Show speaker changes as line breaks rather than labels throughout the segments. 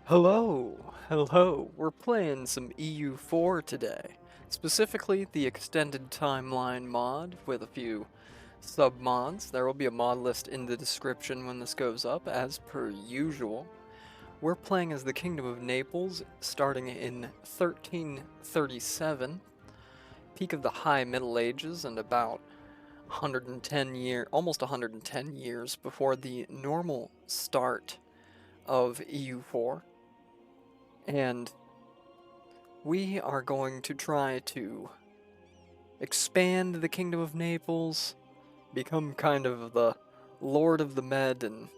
Hello, we're playing some EU4 today. Specifically, the extended timeline mod with a few sub-mods. There will be a mod list in the description when this goes up, as per usual. We're playing as the Kingdom of Naples, starting in 1337, peak of the High Middle Ages, and about almost 110 years before the normal start of EU4. And we are going to try to expand the Kingdom of Naples, become kind of the Lord of the Med, and,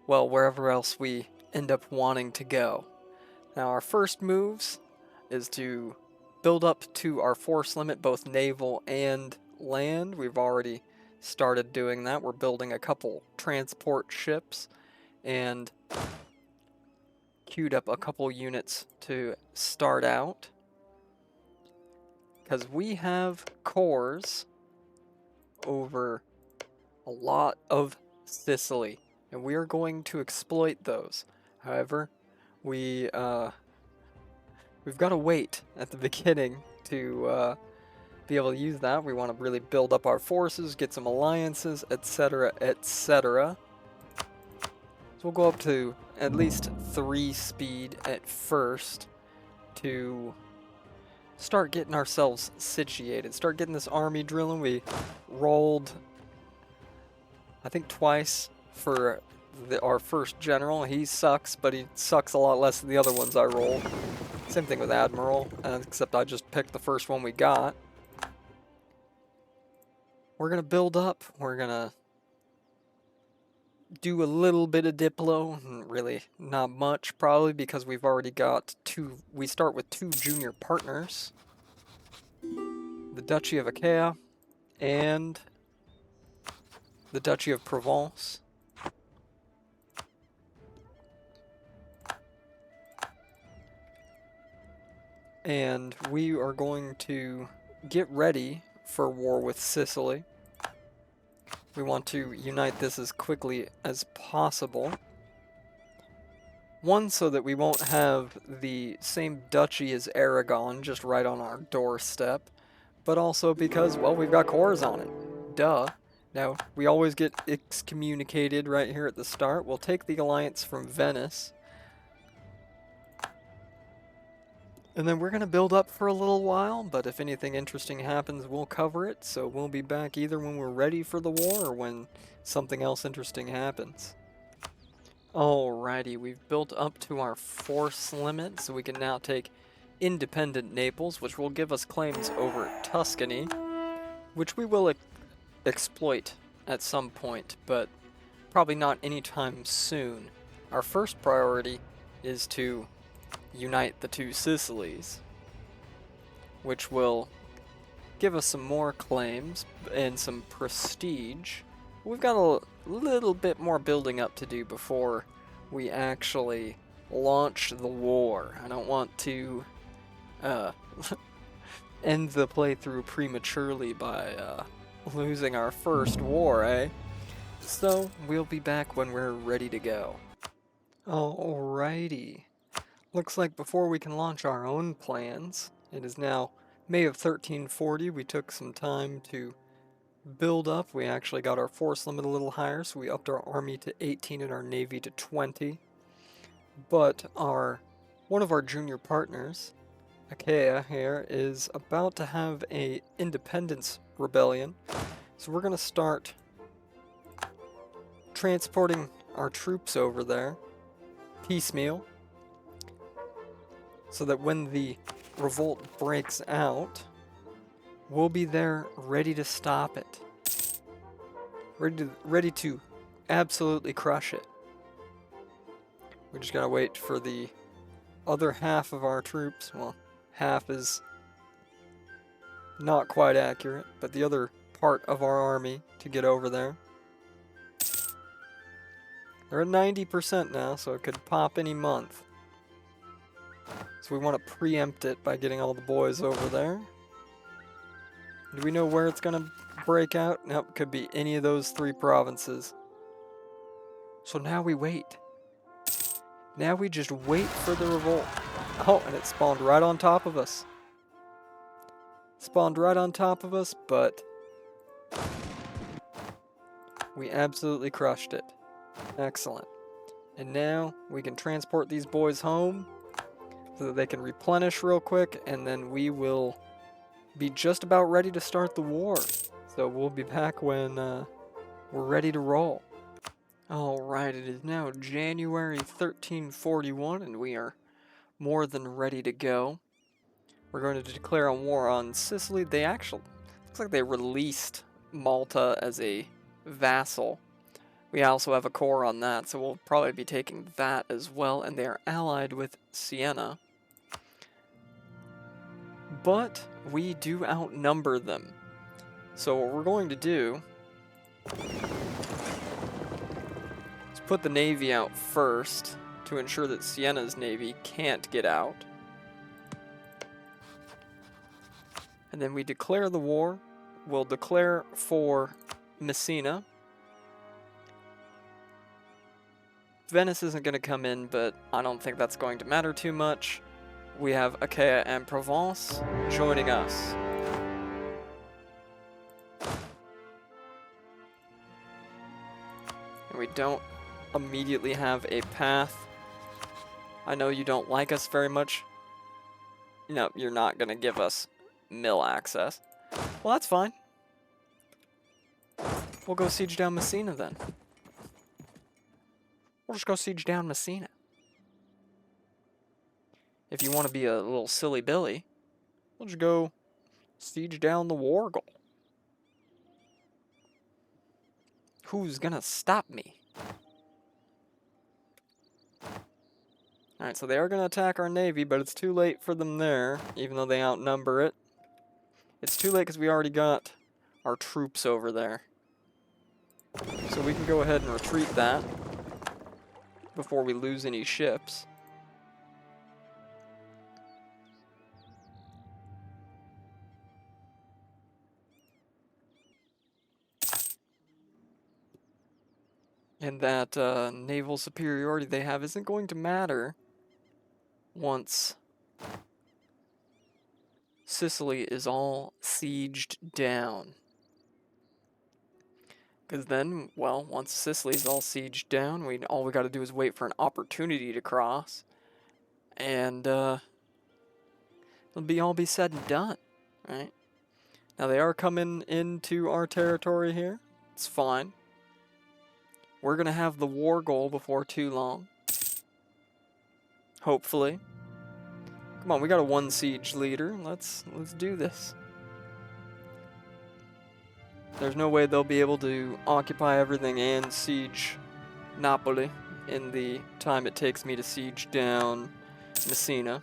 well, wherever else we end up wanting to go. Now, our first moves is to build up to our force limit, both naval and land. We've already started doing that. We're building a couple transport ships, and queued up a couple units to start out, because we have cores over a lot of Sicily, and we are going to exploit those. However, we've got to wait at the beginning to be able to use that. We want to really build up our forces, get some alliances, etc., etc. So we'll go up to at least 3 speed at first to start getting ourselves situated, start getting this army drilling. We rolled, I think, twice for our first general. He sucks, but he sucks a lot less than the other ones I rolled. Same thing with Admiral, except I just picked the first one we got. We're going to build up, we're going to do a little bit of Diplo, really not much probably, because we've already got we start with 2 junior partners, the Duchy of Achaia and the Duchy of Provence. And we are going to get ready for war with Sicily. We want to unite this as quickly as possible. One, so that we won't have the same duchy as Aragon just right on our doorstep, but also because, well, we've got cores on it. Duh. Now, we always get excommunicated right here at the start. We'll take the alliance from Venice. And then we're going to build up for a little while, but if anything interesting happens, we'll cover it. So we'll be back either when we're ready for the war or when something else interesting happens. Alrighty, we've built up to our force limit, so we can now take independent Naples, which will give us claims over Tuscany, which we will exploit at some point, but probably not anytime soon. Our first priority is to unite the 2 Sicilies, which will give us some more claims and some prestige. We've got a little bit more building up to do before we actually launch the war. I don't want to end the playthrough prematurely by losing our first war, eh? So we'll be back when we're ready to go. Alrighty. Looks like before we can launch our own plans, it is now May of 1340. We took some time to build up. We actually got our force limit a little higher, so we upped our army to 18 and our navy to 20. But one of our junior partners, Achaia here, is about to have a independence rebellion. So we're going to start transporting our troops over there, piecemeal, so that when the revolt breaks out, we'll be there ready to stop it. Ready to absolutely crush it. We just gotta wait for the other half of our troops. Well, half is not quite accurate, but the other part of our army to get over there. They're at 90% now, so it could pop any month. So we want to preempt it by getting all the boys over there. Do we know where it's going to break out? Nope, could be any of those 3 provinces. So now we wait. Now we just wait for the revolt. Oh, and it spawned right on top of us. Spawned right on top of us, but we absolutely crushed it. Excellent. And now we can transport these boys home so that they can replenish real quick, and then we will be just about ready to start the war. So we'll be back when we're ready to roll. Alright, it is now January 1341, and we are more than ready to go. We're going to declare a war on Sicily. They actually, looks like they released Malta as a vassal. We also have a core on that, so we'll probably be taking that as well, and they are allied with Siena. But we do outnumber them. So what we're going to do is put the navy out first to ensure that Siena's navy can't get out. And then we declare the war. We'll declare for Messina. Venice isn't going to come in, but I don't think that's going to matter too much. We have Achaia and Provence joining us. And we don't immediately have a path. I know you don't like us very much. No, you're not going to give us mill access. Well, that's fine. We'll go siege down Messina then. We'll just go siege down Messina. If you want to be a little silly Billy, we'll just go siege down the war goal. Who's gonna stop me? Alright, so they are gonna attack our navy, but it's too late for them there, even though they outnumber it. It's too late because we already got our troops over there. So we can go ahead and retreat that before we lose any ships. And that naval superiority they have isn't going to matter once Sicily is all sieged down. Because then, well, once Sicily's all sieged down, all we got to do is wait for an opportunity to cross. And it'll all be said and done, right? Now they are coming into our territory here. It's fine. We're going to have the war goal before too long. Hopefully. Come on, we got a 1 siege leader. Let's do this. There's no way they'll be able to occupy everything and siege Napoli in the time it takes me to siege down Messina.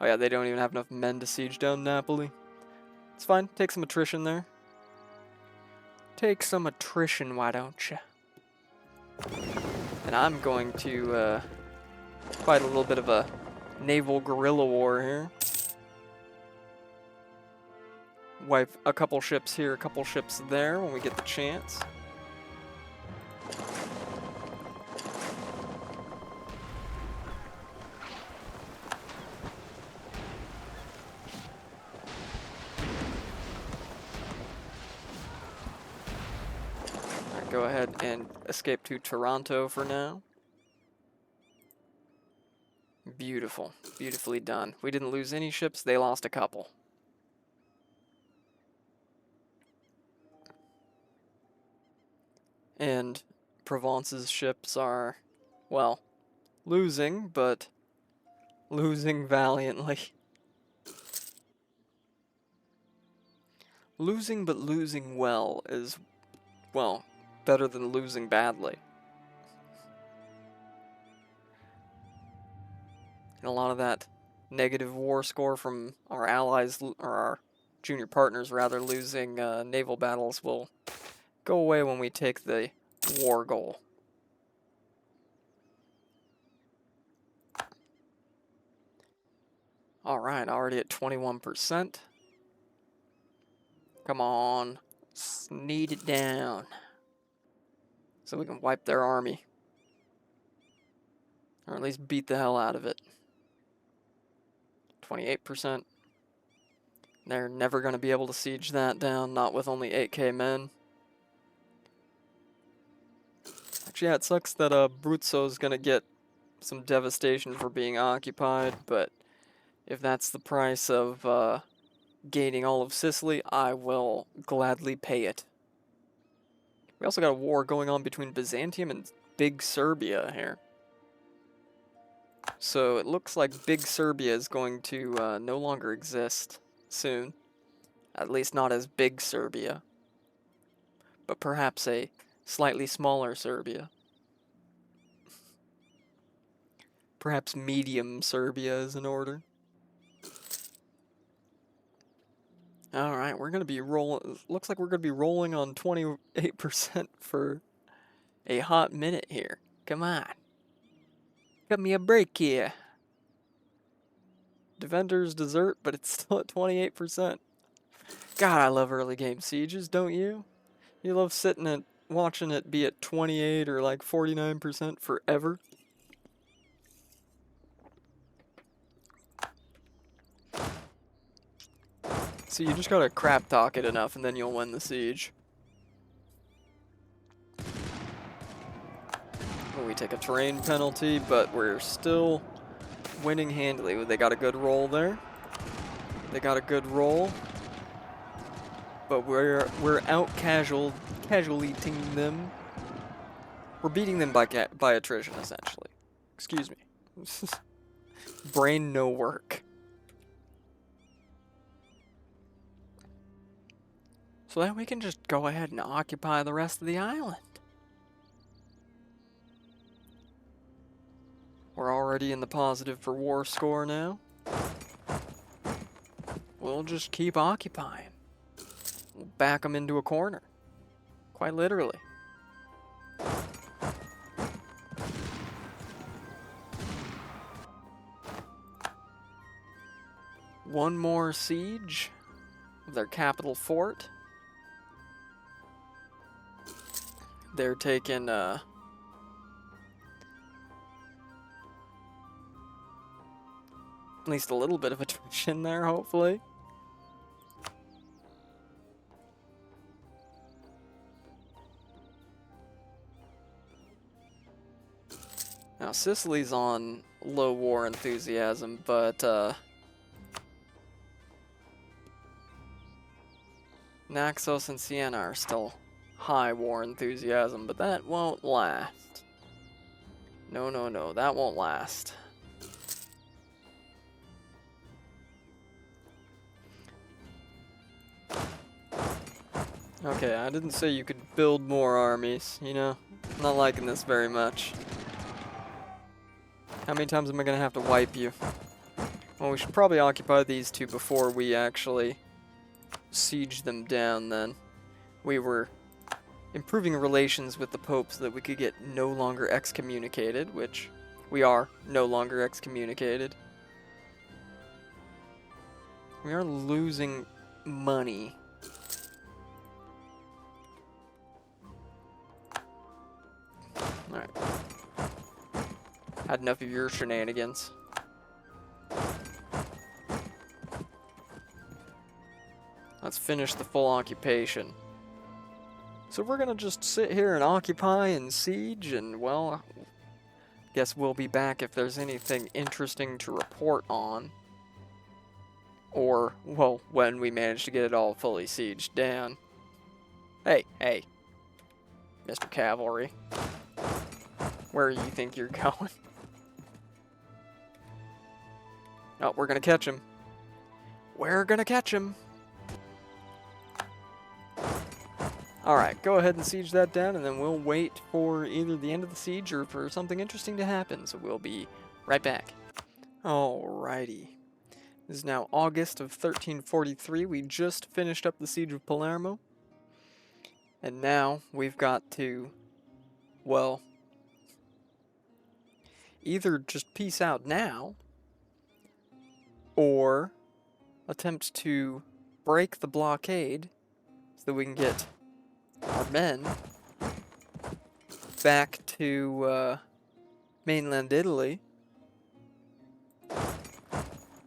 Oh yeah, they don't even have enough men to siege down Napoli. It's fine, take some attrition there. Take some attrition, why don't you? And I'm going to fight a little bit of a naval guerrilla war here. Wipe a couple ships here, a couple ships there when we get the chance. Alright, go ahead and escape to Toronto for now. Beautiful. Beautifully done. We didn't lose any ships, they lost a couple. And Provence's ships are, well, losing, but losing valiantly. Losing but losing well is, well, better than losing badly. And a lot of that negative war score from our allies, or our junior partners rather, losing naval battles will go away when we take the war goal. Alright, already at 21%. Come on, sneed it down so we can wipe their army. Or at least beat the hell out of it. 28%. They're never going to be able to siege that down, not with only 8k men. Actually, yeah, it sucks that Abruzzo's going to get some devastation for being occupied, but if that's the price of gaining all of Sicily, I will gladly pay it. We also got a war going on between Byzantium and Big Serbia here. So it looks like Big Serbia is going to no longer exist soon. At least not as Big Serbia. But perhaps a slightly smaller Serbia. Perhaps medium Serbia is in order. Alright, we're going to be rolling. Looks like we're going to be rolling on 28% for a hot minute here. Come on. Cut me a break here. Defenders desert, but it's still at 28%. God, I love early game sieges, don't you? You love sitting and watching it be at 28 or like 49% forever. So you just gotta crap talk it enough and then you'll win the siege. Well, we take a terrain penalty, but we're still winning handily. They got a good roll there. They got a good roll. But we're out casualting them. We're beating them by attrition, essentially. Excuse me. Brain no work. So then we can just go ahead and occupy the rest of the island. We're already in the positive for war score now. We'll just keep occupying. We'll back them into a corner. Quite literally. One more siege of their capital fort. They're taking at least a little bit of attrition there, hopefully. Now, Sicily's on low war enthusiasm, but Naxos and Siena are still high war enthusiasm, but that won't last. No, no, no, that won't last. Okay, I didn't say you could build more armies, you know? I'm not liking this very much. How many times am I gonna have to wipe you? Well, we should probably occupy these two before we actually siege them down then. We were improving relations with the Pope so that we could get no longer excommunicated, which we are no longer excommunicated. We are losing money. Alright. Had enough of your shenanigans. Let's finish the full occupation. So we're gonna just sit here and occupy and siege, and well, guess we'll be back if there's anything interesting to report on. Or, well, when we manage to get it all fully sieged down. Hey, hey, Mr. Cavalry. Where do you think you're going? Oh, we're gonna catch him. We're gonna catch him. Alright, go ahead and siege that down, and then we'll wait for either the end of the siege or for something interesting to happen, so we'll be right back. Alrighty. This is now August of 1343. We just finished up the siege of Palermo. And now we've got to, well, either just peace out now, or attempt to break the blockade so that we can get our men back to Mainland Italy.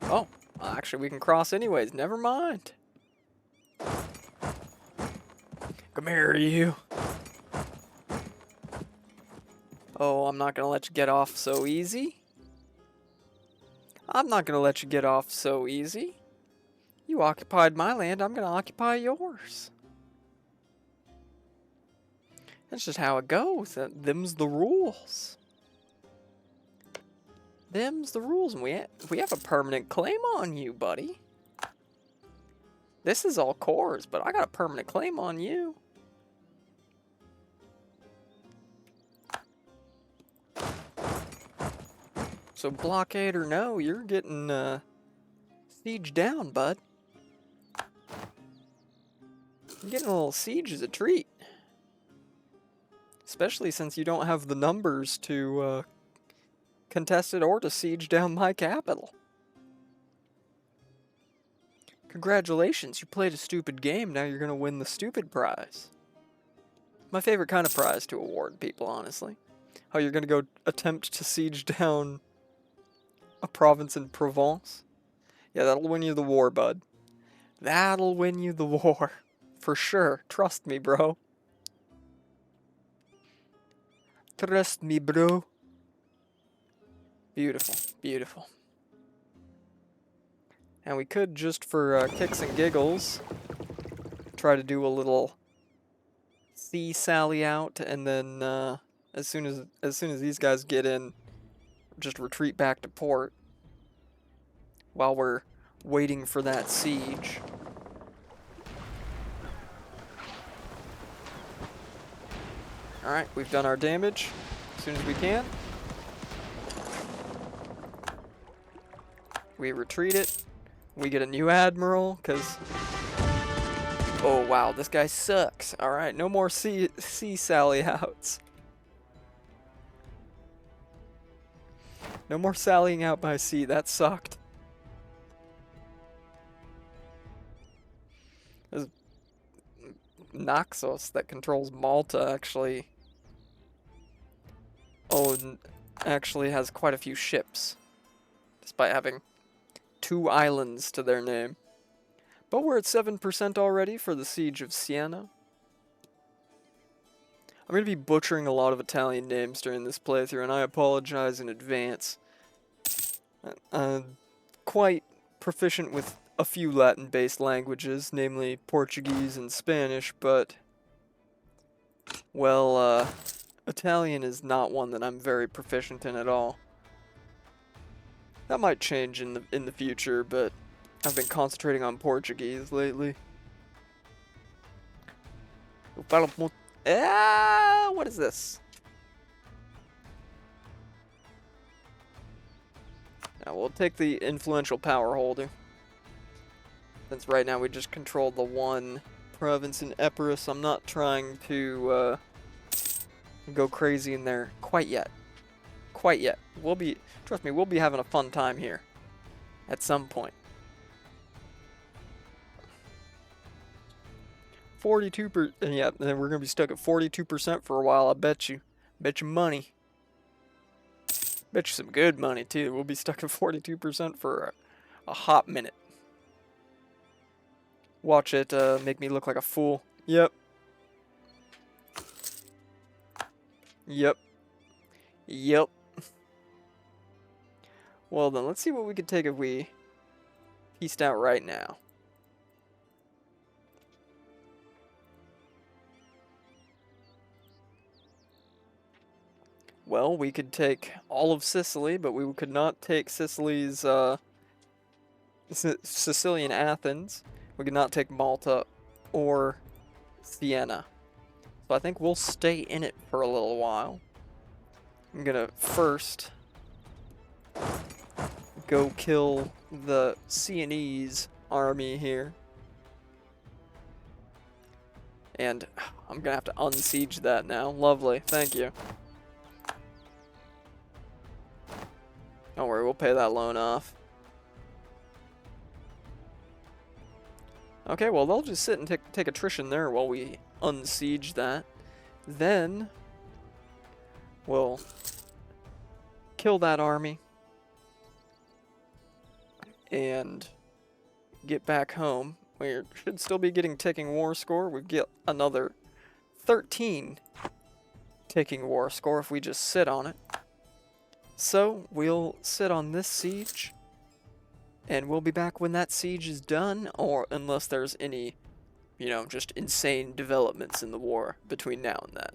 Oh, actually we can cross anyways. Never mind. Come here, you. Oh, I'm not gonna let you get off so easy. I'm not gonna let you get off so easy. You occupied my land, I'm gonna occupy yours. That's just how it goes. Them's the rules. Them's the rules, and we have a permanent claim on you, buddy. This is all cores, but I got a permanent claim on you. So blockade or no, you're getting siege down, bud. You're getting a little siege as a treat. Especially since you don't have the numbers to contest it or to siege down my capital. Congratulations, you played a stupid game, now you're gonna win the stupid prize. My favorite kind of prize to award people, honestly. How you're gonna go attempt to siege down a province in Provence? Yeah, that'll win you the war, bud. That'll win you the war. For sure. Trust me, bro. Trust me, bro. Beautiful. Beautiful. And we could, just for kicks and giggles, try to do a little sea sally out, and then as soon as these guys get in, just retreat back to port while we're waiting for that siege. Alright, we've done our damage as soon as we can. We retreat it. We get a new admiral, because... Oh, wow, this guy sucks. Alright, no more sea sally outs. No more sallying out by sea, that sucked. There's Naxos that controls Malta actually actually has quite a few ships, despite having 2 islands to their name. But we're at 7% already for the Siege of Siena. I'm going to be butchering a lot of Italian names during this playthrough, and I apologize in advance. I'm quite proficient with a few Latin-based languages, namely Portuguese and Spanish, but, well, Italian is not one that I'm very proficient in at all. That might change in the future, but I've been concentrating on Portuguese lately. What is this? Now we'll take the influential power holder. Since right now we just control the one province in Epirus, I'm not trying to go crazy in there quite yet. Quite yet. Trust me, we'll be having a fun time here. At some point. 42%, yeah, and then we're going to be stuck at 42% for a while, I bet you. Bet you money. Bet you some good money, too. We'll be stuck at 42% for a hot minute. Watch it make me look like a fool. Yep. Yep. Yep. Well then, let's see what we could take if we pieced out right now. Well, we could take all of Sicily, but we could not take Sicily's, Sicilian Athens. We could not take Malta or Siena. So I think we'll stay in it for a little while. I'm gonna first go kill the Sienese army here. And I'm gonna have to unsiege that now. Lovely, thank you. Don't worry, we'll pay that loan off. Okay, well, they'll just sit and take attrition there while we unsiege that. Then we'll kill that army and get back home. We should still be getting ticking war score. We get another 13 ticking war score if we just sit on it. So we'll sit on this siege, and we'll be back when that siege is done, or unless there's any, you know, just insane developments in the war between now and then.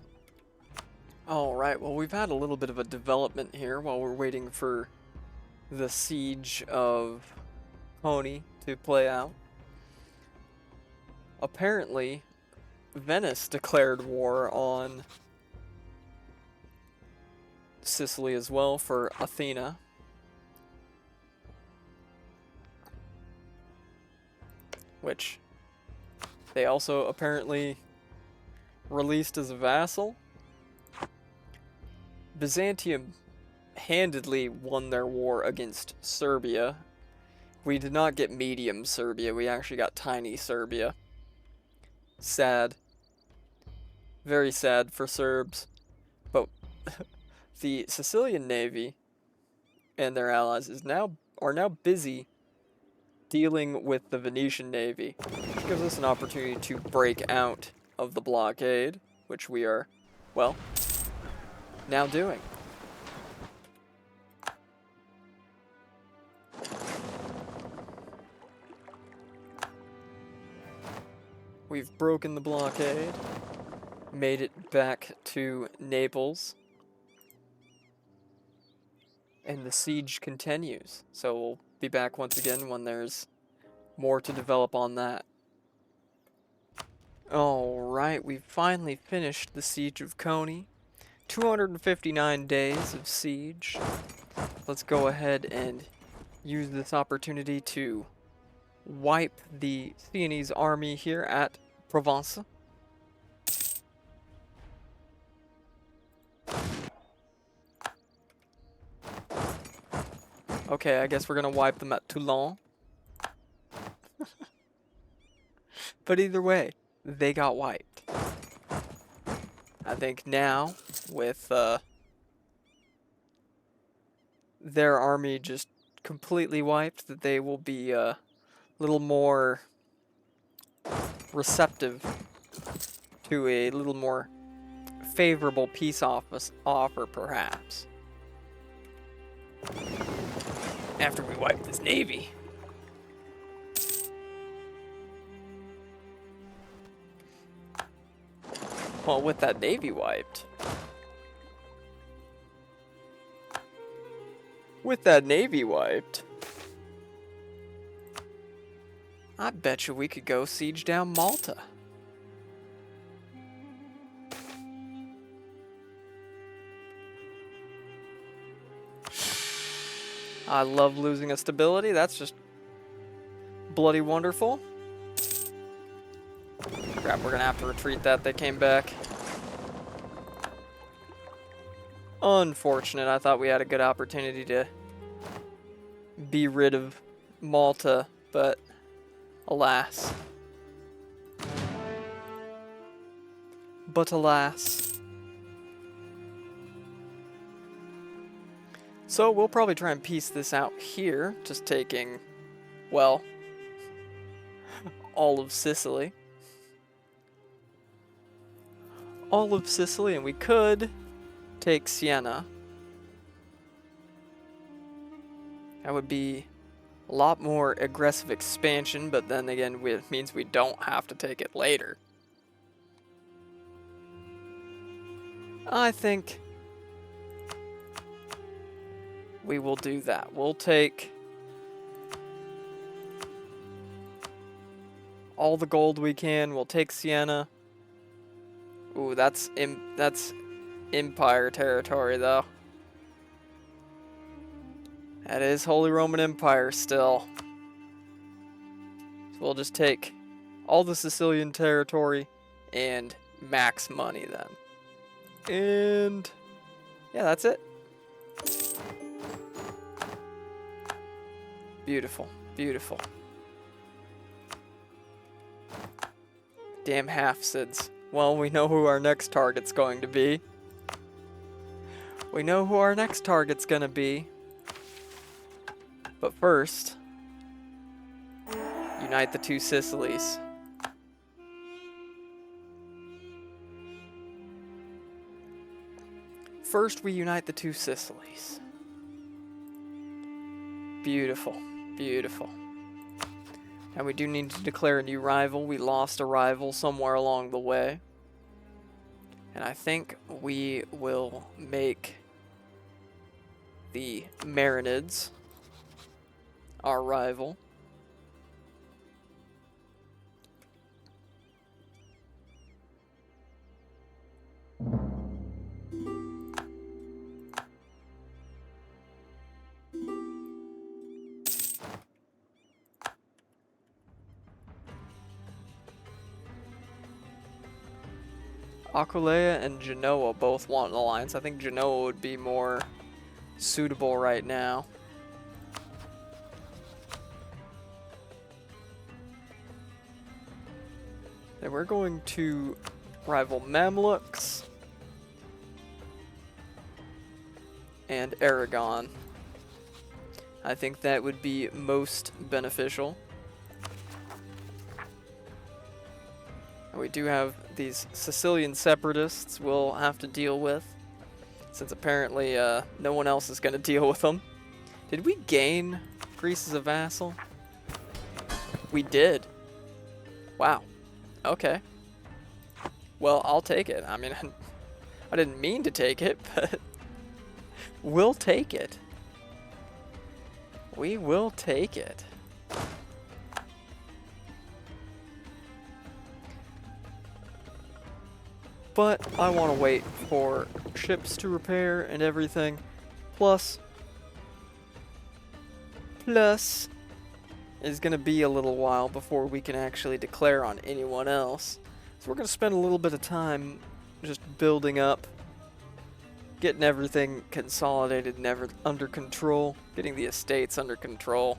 Alright, well, we've had a little bit of a development here while we're waiting for the siege of Coney to play out. Apparently, Venice declared war on Sicily as well for Athena. Which they also apparently released as a vassal. Byzantium handedly won their war against Serbia. We did not get medium Serbia, we actually got tiny Serbia. Sad. Very sad for Serbs. But the Sicilian navy and their allies are now busy dealing with the Venetian navy, which gives us an opportunity to break out of the blockade, which we are, well, now doing. We've broken the blockade, made it back to Naples, and the siege continues. So we'll be back once again when there's more to develop on that. Alright, we've finally finished the siege of Coney. 259 days of siege. Let's go ahead and use this opportunity to wipe the Sienese army here at Provence. Okay, I guess we're gonna wipe them at Toulon. But either way, they got wiped. I think now, with their army just completely wiped, that they will be a little more receptive to a little more favorable peace offer, perhaps. After we wipe this navy. Well, with that navy wiped. I bet you we could go siege down Malta. I love losing a stability. That's just bloody wonderful. Crap, we're gonna have to retreat that. They came back. Unfortunate. I thought we had a good opportunity to be rid of Malta, but alas. But alas. So we'll probably try and piece this out here, just taking, well, all of Sicily. All of Sicily, and we could take Siena. That would be a lot more aggressive expansion, but then again, it means we don't have to take it later. I think we will do that. We'll take all the gold we can. We'll take Siena. Ooh, that's Empire territory, though. That is Holy Roman Empire still. So we'll just take all the Sicilian territory and max money then. And yeah, that's it. Beautiful, beautiful. Damn half-cids. Well, we know who our next target's going to be. We know who our next target's gonna be. But first, unite the two Sicilies. First, we unite the two Sicilies. Beautiful, beautiful. And we do need to declare a new rival. We lost a rival somewhere along the way. And I think we will make the Marinids our rival. Aquileia and Genoa both want an alliance. I think Genoa would be more suitable right now. And we're going to rival Mamluks and Aragon. I think that would be most beneficial. And we do have these Sicilian separatists we'll have to deal with, since apparently no one else is going to deal with them. Did we gain Greece as a vassal? We did. Wow. Okay. Well, I'll take it. I mean, I didn't mean to take it, but we'll take it. We will take it. But I want to wait for ships to repair and everything. Plus, is going to be a little while before we can actually declare on anyone else. So we're going to spend a little bit of time just building up, getting everything consolidated and under control, getting the estates under control,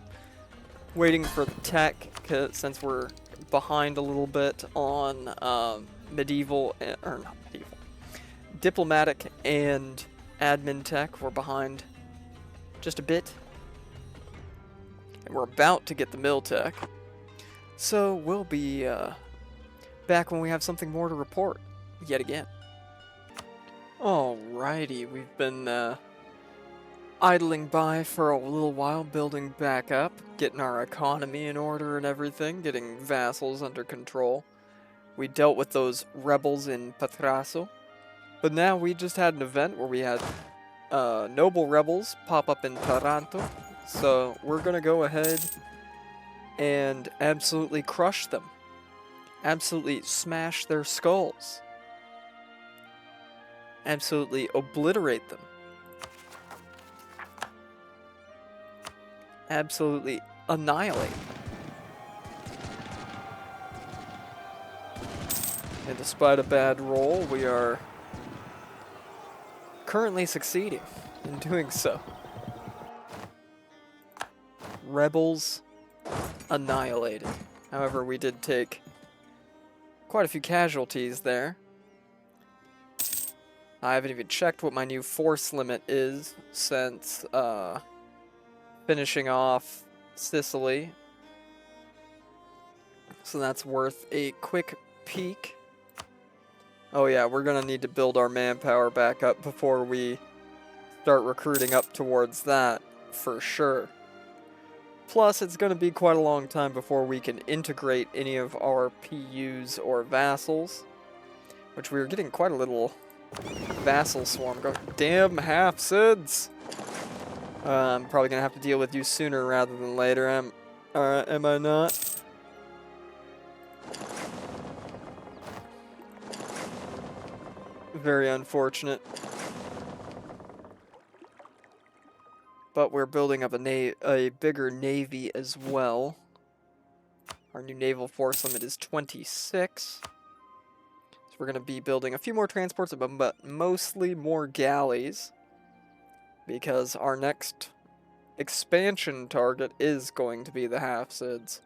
waiting for the tech, since we're behind a little bit on diplomatic and admin tech. We're behind just a bit. And we're about to get the mill tech. So we'll be back when we have something more to report, yet again. Alrighty, we've been idling by for a little while, building back up, getting our economy in order and everything, getting vassals under control. We dealt with those rebels in Patrasso, but now we just had an event where we had noble rebels pop up in Taranto. So we're going to go ahead and absolutely crush them. Absolutely smash their skulls. Absolutely obliterate them. Absolutely annihilate them. And despite a bad roll, we are currently succeeding in doing so. Rebels annihilated. However, we did take quite a few casualties there. I haven't even checked what my new force limit is since finishing off Sicily. So that's worth a quick peek. Oh yeah, we're gonna need to build our manpower back up before we start recruiting up towards that, for sure. Plus, it's going to be quite a long time before we can integrate any of our PUs or vassals, which we were getting quite a little vassal swarm going. Damn half-cids! I'm probably going to have to deal with you sooner rather than later, am I not? Very unfortunate. But we're building up a bigger navy as well. Our new naval force limit is 26. So we're going to be building a few more transports, but mostly more galleys. Because our next expansion target is going to be the half-cids.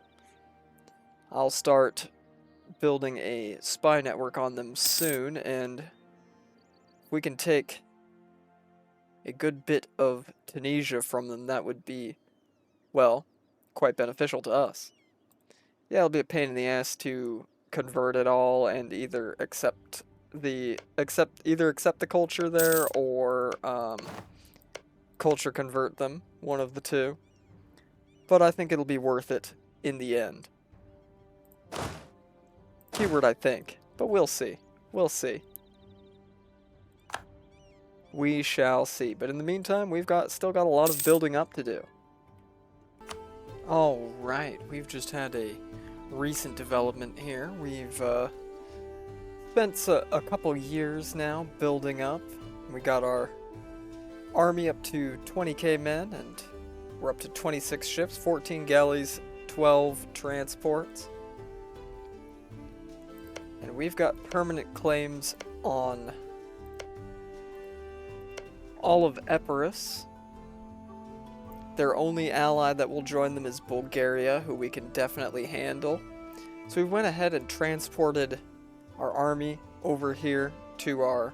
I'll start building a spy network on them soon, and we can take a good bit of Tunisia from them, that would be, well, quite beneficial to us. Yeah, it'll be a pain in the ass to convert it all and either accept the culture there or culture convert them, one of the two. But I think it'll be worth it in the end. Keyword I think, but we'll see. We'll see. We shall see. But in the meantime, we've still got a lot of building up to do. Alright, we've just had a recent development here. We've spent a couple years now building up. We got our army up to 20k men, and we're up to 26 ships, 14 galleys, 12 transports. And we've got permanent claims on all of Epirus. Their only ally that will join them is Bulgaria, who we can definitely handle. So we went ahead and transported our army over here to our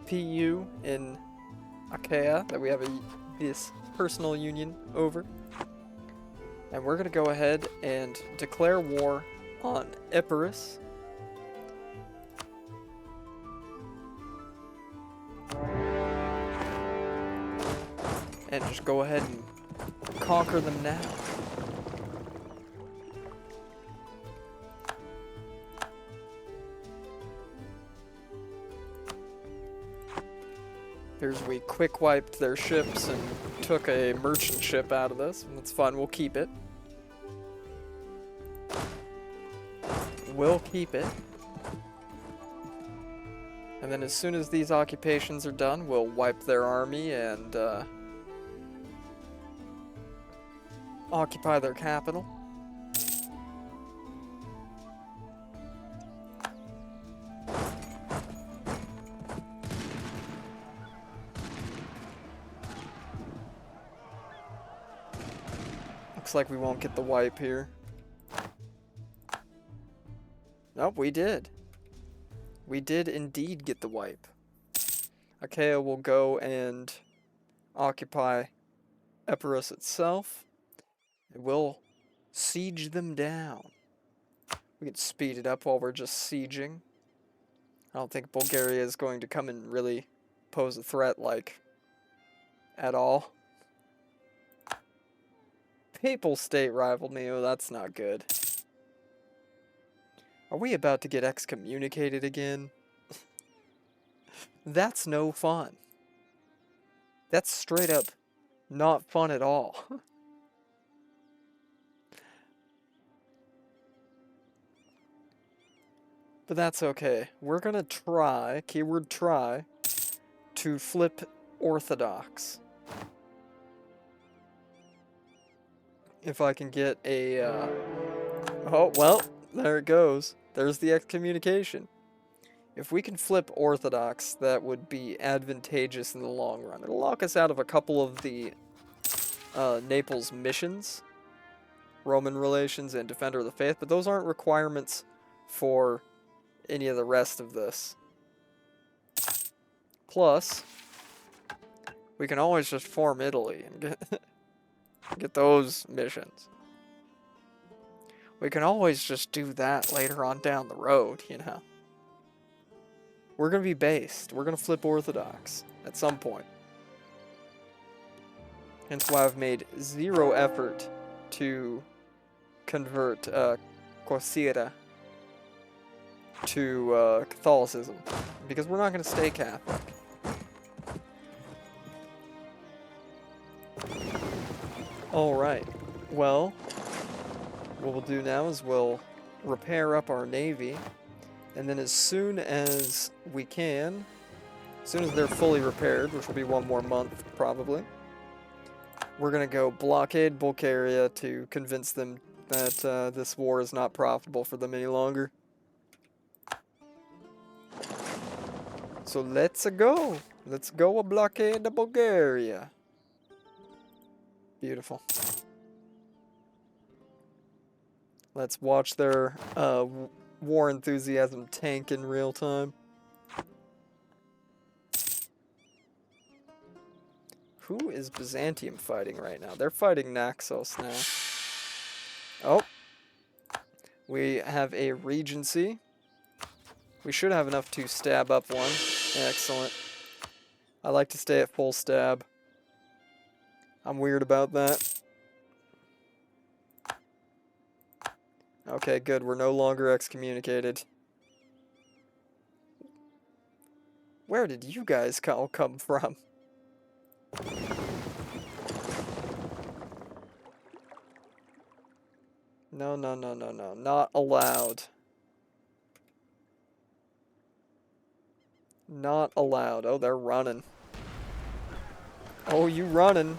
PU in Achaia, that we have this personal union over. And we're going to go ahead and declare war on Epirus. And just go ahead and conquer them now. Here's we quick wiped their ships and took a merchant ship out of this. That's fine, we'll keep it. We'll keep it. And then as soon as these occupations are done, we'll wipe their army and occupy their capital. Looks like we won't get the wipe here. Nope, we did. We did indeed get the wipe. Achaia will go and occupy Epirus itself. And we'll siege them down. We can speed it up while we're just sieging. I don't think Bulgaria is going to come and really pose a threat, like, at all. Papal state rivaled me. Oh, that's not good. Are we about to get excommunicated again? That's no fun. That's straight up not fun at all. But that's okay. We're gonna try, keyword try, to flip Orthodox. If I can get a, oh, well, there it goes. There's the excommunication. If we can flip Orthodox, that would be advantageous in the long run. It'll lock us out of a couple of the Naples missions, Roman relations and Defender of the Faith, but those aren't requirements for any of the rest of this. Plus, we can always just form Italy and get those missions. We can always just do that later on down the road, you know. We're going to be based. We're going to flip Orthodox at some point. Hence why I've made zero effort to convert Corsiera to Catholicism, because we're not going to stay Catholic. Alright, well, what we'll do now is we'll repair up our navy, and then as soon as we can, as soon as they're fully repaired, which will be one more month probably, we're going to go blockade Bulgaria to convince them that this war is not profitable for them any longer. So let's go. Let's go blockade Bulgaria. Beautiful. Let's watch their war enthusiasm tank in real time. who is Byzantium fighting right now? They're fighting Naxos now. Oh. We have a regency. We should have enough to stab up one. Excellent. I like to stay at full stab. I'm weird about that. Okay, good. We're no longer excommunicated. Where did you guys all come from? No, no, no, no, no. Not allowed. Not allowed. Oh, they're running. Oh, you running.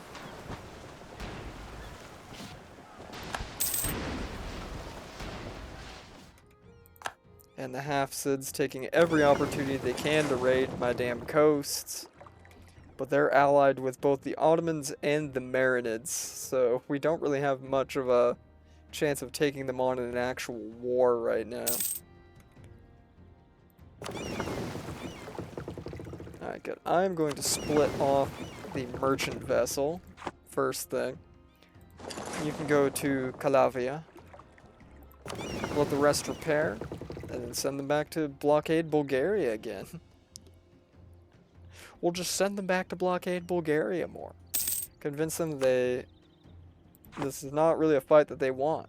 And the Hafsids taking every opportunity they can to raid my damn coasts. But they're allied with both the Ottomans and the Marinids, so we don't really have much of a chance of taking them on in an actual war right now. Alright, good. I'm going to split off the merchant vessel, first thing. You can go to Calavia, let the rest repair, and then send them back to blockade Bulgaria again. We'll just send them back to blockade Bulgaria more. Convince them this is not really a fight that they want.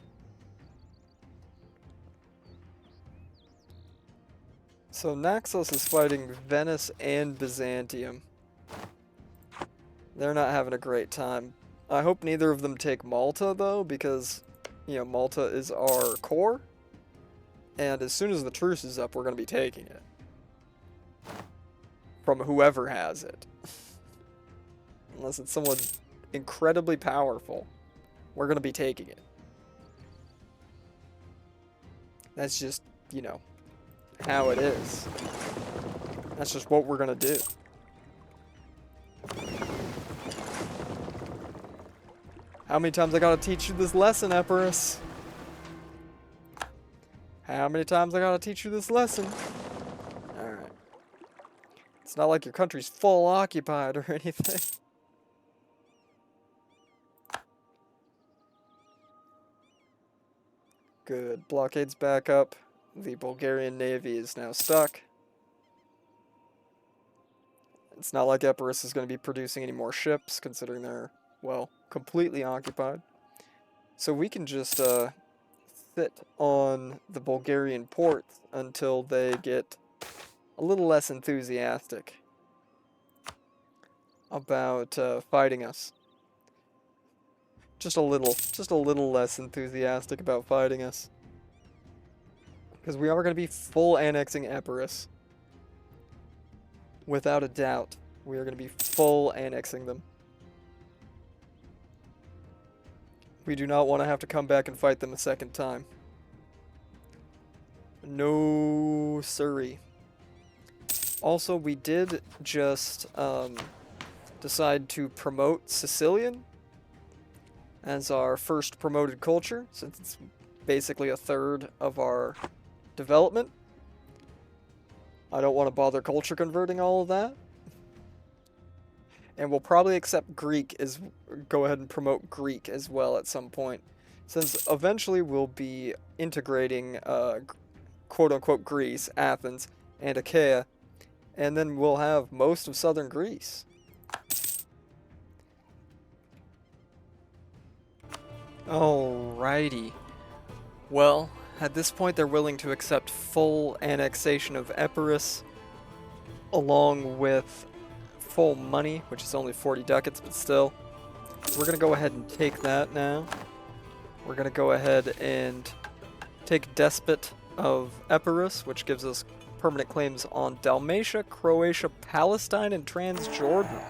So Naxos is fighting Venice and Byzantium. They're not having a great time. I hope neither of them take Malta, though, because, you know, Malta is our core. And as soon as the truce is up, we're going to be taking it. From whoever has it. Unless it's someone incredibly powerful, we're going to be taking it. That's just, you know, how it is. That's just what we're going to do. How many times I got to teach you this lesson, Epirus? How many times I got to teach you this lesson? Alright. It's not like your country's full occupied or anything. Good. Blockade's back up. The Bulgarian Navy is now stuck. It's not like Epirus is going to be producing any more ships, considering they're, well, completely occupied. So we can just sit on the Bulgarian ports until they get a little less enthusiastic about fighting us. Just a little less enthusiastic about fighting us. Because we are going to be full annexing Epirus. Without a doubt, we are going to be full annexing them. We do not want to have to come back and fight them a second time. No siree. Also, we did just decide to promote Sicilian as our first promoted culture, since it's basically a third of our development. I don't want to bother culture converting all of that. And we'll probably accept Greek go ahead and promote Greek as well at some point, since eventually we'll be integrating quote-unquote Greece, Athens, and Achaia, and then we'll have most of southern Greece. Alrighty. Well, at this point they're willing to accept full annexation of Epirus, along with full money, which is only 40 ducats, but still. We're going to go ahead and take that now. We're going to go ahead and take Despot of Epirus, which gives us permanent claims on Dalmatia, Croatia, Palestine, and Transjordan.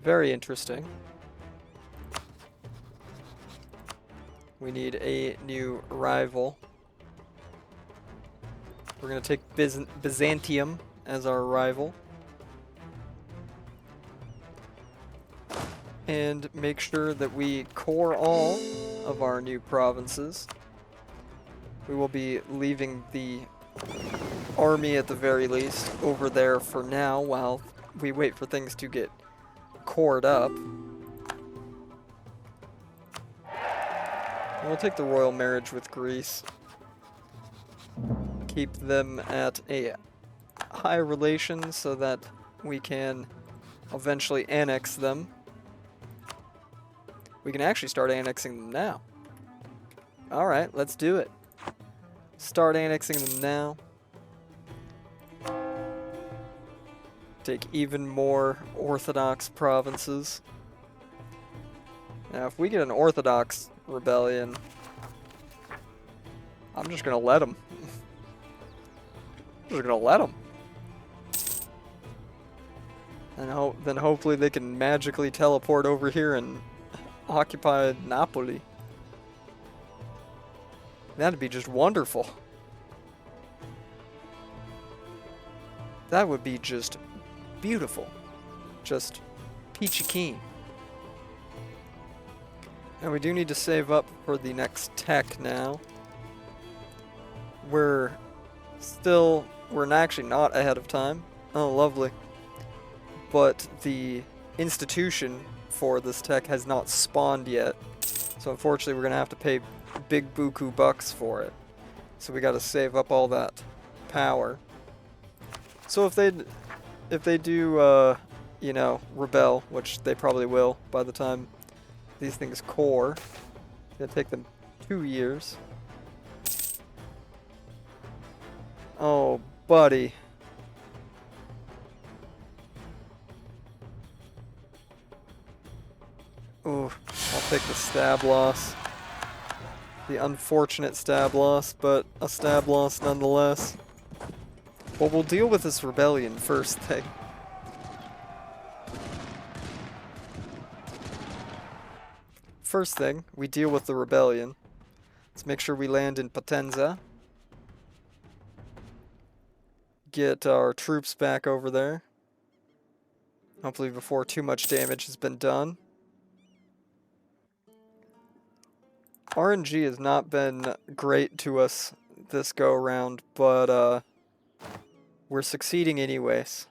Very interesting. We need a new rival. We're going to take Byzantium as our rival. And make sure that we core all of our new provinces. We will be leaving the army at the very least over there for now while we wait for things to get cored up. We'll take the royal marriage with Greece. Keep them at a high relation so that we can eventually annex them. We can actually start annexing them now. Alright, let's do it. Start annexing them now. Take even more Orthodox provinces. Now, if we get an Orthodox rebellion, I'm just gonna let them. I'm just gonna let them. And then hopefully they can magically teleport over here and occupy Napoli. That'd be just wonderful. That would be just beautiful. Just peachy keen. And we do need to save up for the next tech now. We're actually not ahead of time. Oh, lovely. But the institution for this tech has not spawned yet. So unfortunately we're going to have to pay big buku bucks for it. So we got to save up all that power. So if they do, you know, rebel, which they probably will by the time these things core, it's going to take them 2 years. Oh, buddy. Ooh, I'll take the stab loss. The unfortunate stab loss, but a stab loss nonetheless. Well, we'll deal with this rebellion first thing. First thing, we deal with the rebellion. Let's make sure we land in Potenza. Get our troops back over there. Hopefully before too much damage has been done. RNG has not been great to us this go-around, but we're succeeding anyways.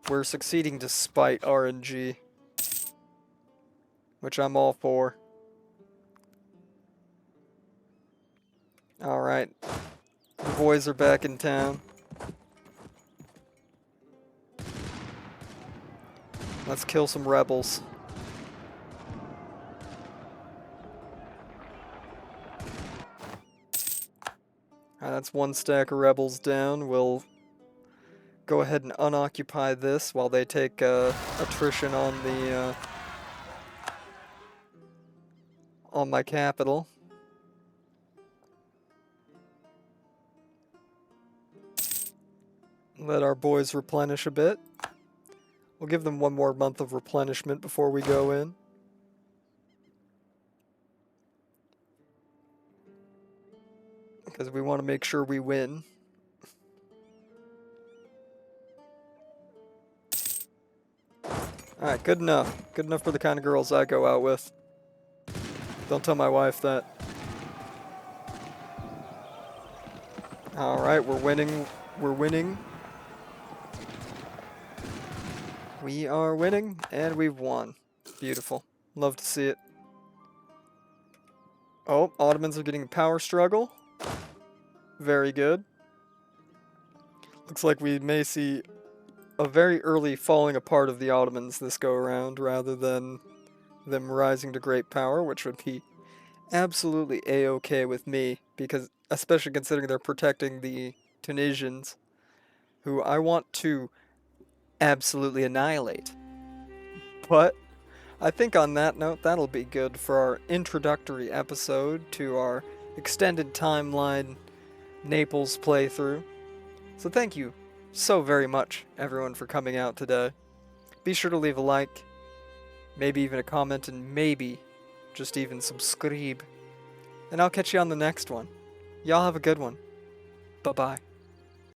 We're succeeding despite RNG, which I'm all for. Alright, the boys are back in town. Let's kill some rebels. That's one stack of rebels down. We'll go ahead and unoccupy this while they take attrition on the on my capital. Let our boys replenish a bit. We'll give them one more month of replenishment before we go in. Because we want to make sure we win. Alright, good enough. Good enough for the kind of girls I go out with. Don't tell my wife that. Alright, we're winning. We're winning. We are winning, and we've won. Beautiful. Love to see it. Oh, Ottomans are getting a power struggle. Very good. Looks like we may see a very early falling apart of the Ottomans this go-around, rather than them rising to great power, which would be absolutely a-okay with me, because especially considering they're protecting the Tunisians, who I want to absolutely annihilate. But I think on that note, that'll be good for our introductory episode to our extended timeline Naples playthrough. So thank you so very much, everyone, for coming out today. Be sure to leave a like, maybe even a comment, and maybe just even subscribe. And I'll catch you on the next one. Y'all have a good one. Bye-bye.